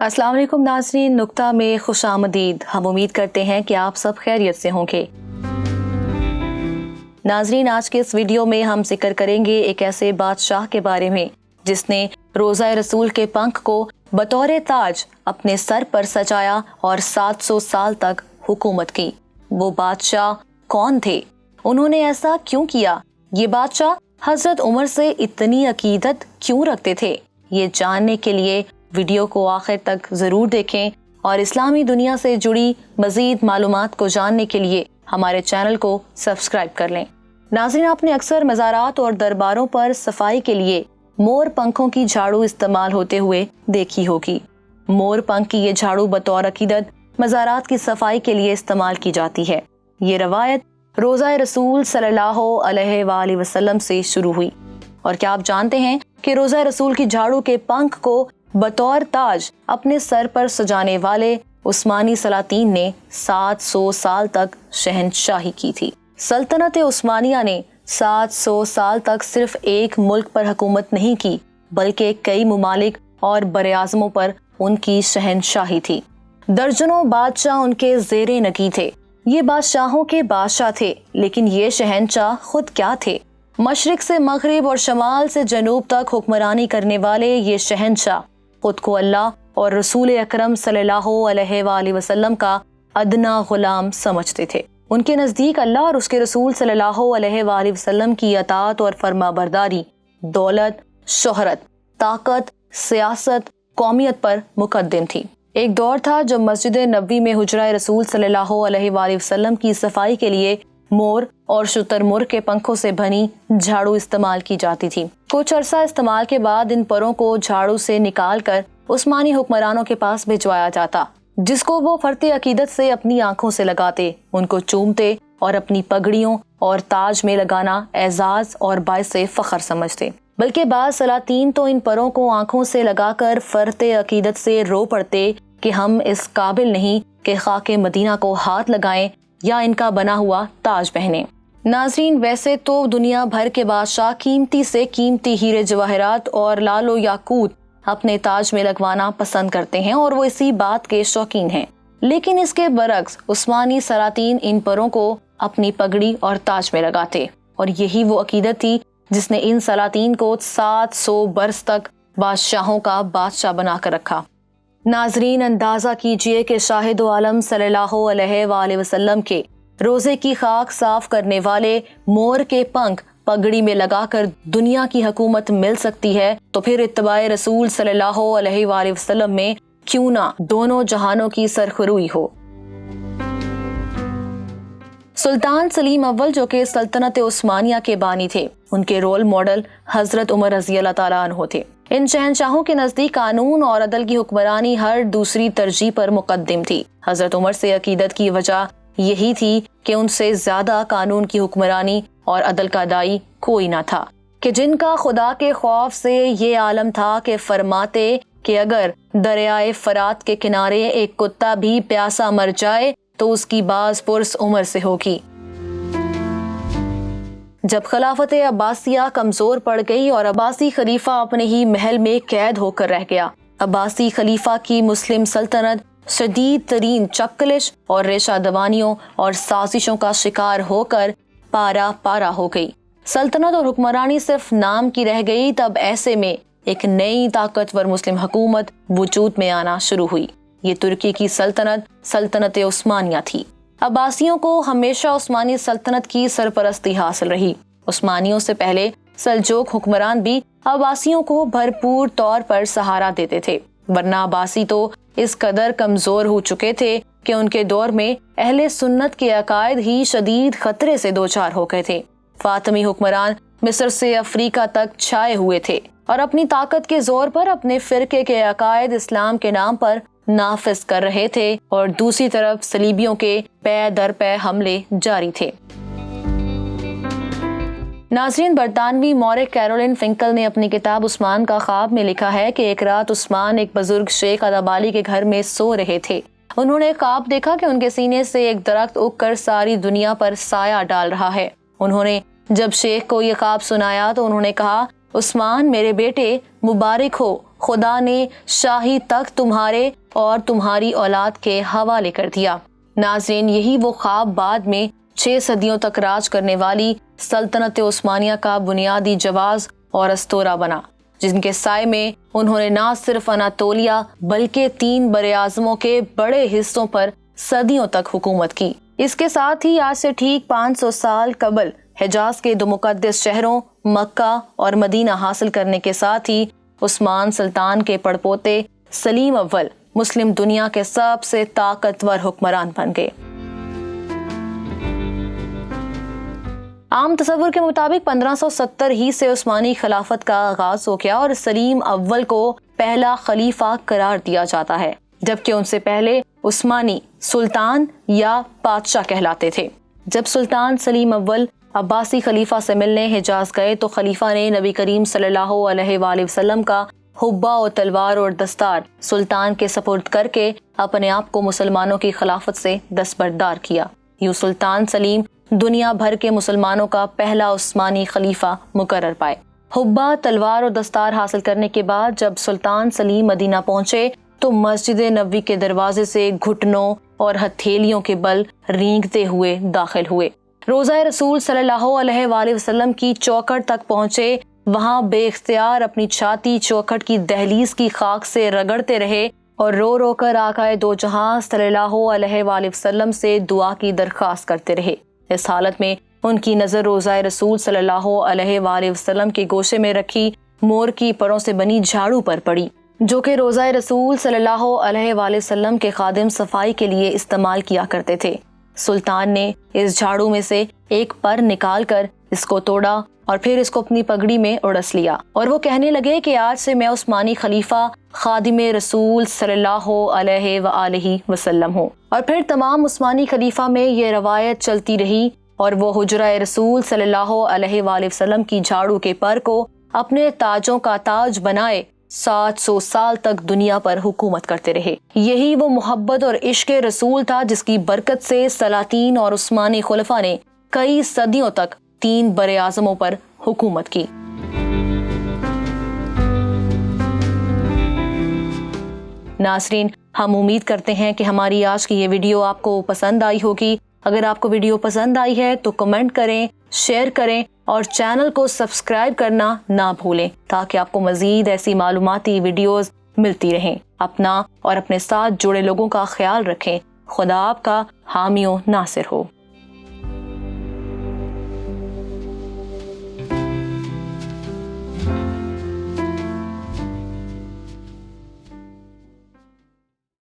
अस्सलाम वालेकुम नाज़रीन, नुक्ता में खुश आमदीद। हम उम्मीद करते हैं कि आप सब खैरियत से होंगे। नाज़रीन, आज के इस वीडियो में हम जिक्र करेंगे एक ऐसे बादशाह के बारे में जिसने रोज़ा रसूल के पंख को बतौर ताज अपने सर पर सजाया और 700 साल तक हुकूमत की। वो बादशाह कौन थे? उन्होंने ऐसा क्यों किया? ये बादशाह हज़रत उमर से इतनी अकीदत क्यों रखते थे? ये जानने के लिए वीडियो को आखिर तक ज़रूर देखें और इस्लामी दुनिया से जुड़ी मज़ीद मालूमात को जानने के लिए हमारे चैनल को सब्सक्राइब कर लें। नाज़रीन, आपने अक्सर मज़ारात और दरबारों पर सफाई के लिए मोर पंखों की झाड़ू इस्तेमाल होते हुए देखी होगी। मोर पंख की ये झाड़ू बतौर अकीदत मज़ारात की सफाई के लिए इस्तेमाल की जाती है। ये रवायत रोज़ा रसूल सल्लल्लाहु अलैहि वसल्लम से शुरू हुई। और क्या आप जानते हैं कि रोज़ा रसूल की झाड़ू के पंख को बतौर ताज अपने सर पर सजाने वाले उस्मानी सलातीन ने 700 साल तक शहंशाही की थी। सल्तनत उस्मानिया ने 700 साल तक सिर्फ एक मुल्क पर हुकूमत नहीं की, बल्कि कई मुमालिक और बरे-आज़मों पर उनकी शहंशाही थी। दर्जनों बादशाह उनके ज़ेरे नगी थे। ये बादशाहों के बादशाह थे, लेकिन ये शहंशाह खुद क्या थे? मशरिक से मगरिब और शमाल से जनूब तक हुक्मरानी करने वाले ये शहंशाह खुद को अल्लाह और रसूल अकरम सल्लल्लाहु अलैहि वसल्लम का अदना गुलाम समझते थे। उनके नज़दीक अल्लाह और उसके रसूल सल्लल्लाहु अलैहि वसल्लम की अतात और फरमाबरदारी दौलत, शोहरत, ताकत, सियासत, कौमियत पर मुकद्दम थी। एक दौर था जब मस्जिद नबवी में हुजरा रसूल सल्लल्लाहु अलैहि वसल्लम की सफाई के लिए मोर और शुतुरमुर्ग के पंखों से बनी झाड़ू इस्तेमाल की जाती थी। कुछ अरसा इस्तेमाल के बाद इन परों को झाड़ू से निकालकर उस्मानी हुक्मरानों के पास भिजवाया जाता, जिसको वो फर्ते अकीदत से अपनी आंखों से लगाते, उनको चूमते और अपनी पगड़ियों और ताज में लगाना एजाज और बाइसे फख्र समझते। बल्कि बाज़ सलातीन तो इन परों को आंखों से लगाकर फर्ते अकीदत से रो पड़ते कि हम इस काबिल नहीं कि खाके मदीना को हाथ लगाएं या इनका बना हुआ ताज पहने। नाज़रीन, वैसे तो दुनिया भर के बादशाह कीमती से कीमती हीरे जवाहरात और लालो याकूत अपने ताज में लगवाना पसंद करते हैं और वो इसी बात के शौकीन हैं। लेकिन इसके बरक्स उस्मानी सलातीन इन परों को अपनी पगड़ी और ताज में लगाते, और यही वो अकीदत थी जिसने इन सलातीन को 700 बरस तक बादशाहों का बादशाह बनाकर रखा। नाजरीन, अंदाजा कीजिए कि शाहिद आलम सल्लल्लाहु अलैहि वसल्लम के रोजे की खाक साफ करने वाले मोर के पंख पगड़ी में लगाकर दुनिया की हुकूमत मिल सकती है, तो फिर इत्तबाए रसूल सल्लल्लाहु अलैहि वसल्लम में क्यों ना दोनों जहानों की सरखरुई हो। सुल्तान सलीम अव्वल, जो कि सल्तनत उस्मानिया के बानी थे, उनके रोल मॉडल हजरत उमर रज़ी अल्लाह ताला अन्हु थे। इन शहंशाहों के नजदीक कानून और अदल की हुक्मरानी हर दूसरी तरजीह पर मुकद्दम थी। हजरत उमर से अकीदत की वजह यही थी कि उनसे ज्यादा कानून की हुक्मरानी और अदल का दाई कोई ना था, कि जिनका खुदा के खौफ से ये आलम था कि फरमाते कि अगर दरियाए फरात के किनारे एक कुत्ता भी प्यासा मर जाए तो उसकी बाज पुरस उमर से होगी। जब खिलाफत अब्बासिया कमजोर पड़ गई और अब्बासी खलीफा अपने ही महल में कैद होकर रह गया, अब्बासी खलीफा की मुस्लिम सल्तनत शदीद तरीन चपकलिश और रेशा दवानियों और साजिशों का शिकार होकर पारा पारा हो गई। सल्तनत और हुक्मरानी सिर्फ नाम की रह गई। तब ऐसे में एक नई ताकतवर मुस्लिम हुकूमत वजूद में आना शुरू हुई। ये तुर्की की सल्तनत सल्तनत उस्मानिया थी। अब्बासियों को हमेशा उस्मानी सल्तनत की सरपरस्ती हासिल रही। उस्मानियों से पहले सल्जूक हुक्मरान भी अब्बासियों को भरपूर तौर पर सहारा देते थे, वरना अब्बासी तो इस कदर कमजोर हो चुके थे कि उनके दौर में अहले सुन्नत के अकायद ही शदीद खतरे से दो चार हो गए थे। फातिमी हुक्मरान मिस्र से अफ्रीका तक छाए हुए थे और अपनी ताकत के जोर पर अपने फिरके के अकायद इस्लाम के नाम पर नाफिज कर रहे थे, और दूसरी तरफ सलीबियों के पै दर पै हमले जारी थे। नाज़रीन, बरतानवी मौरख कैरोलिन फिंकल ने अपनी किताब उस्मान का ख्वाब में लिखा है कि एक रात उस्मान एक बुजुर्ग शेख अदाबाली के घर में सो रहे थे। उन्होंने ख्वाब देखा कि उनके सीने से एक दरख्त उगकर सारी दुनिया पर साया डाल रहा है। उन्होंने जब शेख को ये ख्वाब सुनाया तो उन्होंने कहा, उस्मान मेरे बेटे मुबारक हो, خدا نے شاہی تخت تمہارے اور تمہاری اولاد کے حوالے کر دیا۔ ناظرین، یہی وہ خواب بعد میں 6 صدیوں تک راج کرنے والی سلطنت عثمانیہ کا بنیادی جواز اور استورا بنا، جن کے سائے میں انہوں نے نہ صرف اناطولیہ بلکہ 3 براعظموں کے بڑے حصوں پر صدیوں تک حکومت کی۔ اس کے ساتھ ہی آج سے ٹھیک 500 سال قبل حجاز کے 2 مقدس شہروں مکہ اور مدینہ حاصل کرنے کے ساتھ ہی عثمان سلطان کے پڑپوتے سلیم اول مسلم دنیا کے سب سے طاقتور حکمران بن گئے۔ عام تصور کے مطابق 1570 ہی سے عثمانی خلافت کا آغاز ہو گیا اور سلیم اول کو پہلا خلیفہ قرار دیا جاتا ہے، جبکہ ان سے پہلے عثمانی سلطان یا بادشاہ کہلاتے تھے۔ جب سلطان سلیم اول عباسی خلیفہ سے ملنے حجاز گئے تو خلیفہ نے نبی کریم صلی اللہ علیہ وآلہ وسلم کا حبہ و تلوار اور دستار سلطان کے سپرد کر کے اپنے آپ کو مسلمانوں کی خلافت سے دستبردار کیا۔ یوں سلطان سلیم دنیا بھر کے مسلمانوں کا پہلا عثمانی خلیفہ مقرر پائے۔ حبہ، تلوار اور دستار حاصل کرنے کے بعد جب سلطان سلیم مدینہ پہنچے تو مسجد نبوی کے دروازے سے گھٹنوں اور ہتھیلیوں کے بل رینگتے ہوئے داخل ہوئے۔ روضہ رسول صلی اللہ علیہ وآلہ وسلم کی چوکھٹ تک پہنچے، وہاں بے اختیار اپنی چھاتی چوکھٹ کی دہلیز کی خاک سے رگڑتے رہے اور رو رو کر آقا دو جہاں صلی اللہ علیہ وآلہ وسلم سے دعا کی درخواست کرتے رہے۔ اس حالت میں ان کی نظر روضہ رسول صلی اللہ علیہ وآلہ وسلم کے گوشے میں رکھی مور کی پروں سے بنی جھاڑو پر پڑی، جو کہ روضہ رسول صلی اللہ علیہ وآلہ وسلم کے خادم صفائی کے لیے استعمال کیا کرتے تھے۔ سلطان نے اس جھاڑو میں سے ایک پر نکال کر اس کو توڑا اور پھر اس کو اپنی پگڑی میں اڑس لیا، اور وہ کہنے لگے کہ آج سے میں عثمانی خلیفہ خادم رسول صلی اللہ علیہ وآلہ وسلم ہوں۔ اور پھر تمام عثمانی خلیفہ میں یہ روایت چلتی رہی اور وہ حجرہ رسول صلی اللہ علیہ وآلہ وسلم کی جھاڑو کے پر کو اپنے تاجوں کا تاج بنائے 700 سال تک دنیا پر حکومت کرتے رہے۔ یہی وہ محبت اور عشق رسول تھا جس کی برکت سے سلاطین اور عثمانی خلفاء نے کئی صدیوں تک 3 براعظموں پر حکومت کی۔ ناظرین، ہم امید کرتے ہیں کہ ہماری آج کی یہ ویڈیو آپ کو پسند آئی ہوگی۔ اگر آپ کو ویڈیو پسند آئی ہے تو کمنٹ کریں، شیئر کریں اور چینل کو سبسکرائب کرنا نہ بھولیں تاکہ آپ کو مزید ایسی معلوماتی ویڈیوز ملتی رہیں۔ اپنا اور اپنے ساتھ جڑے لوگوں کا خیال رکھیں۔ خدا آپ کا حامی و ناصر ہو۔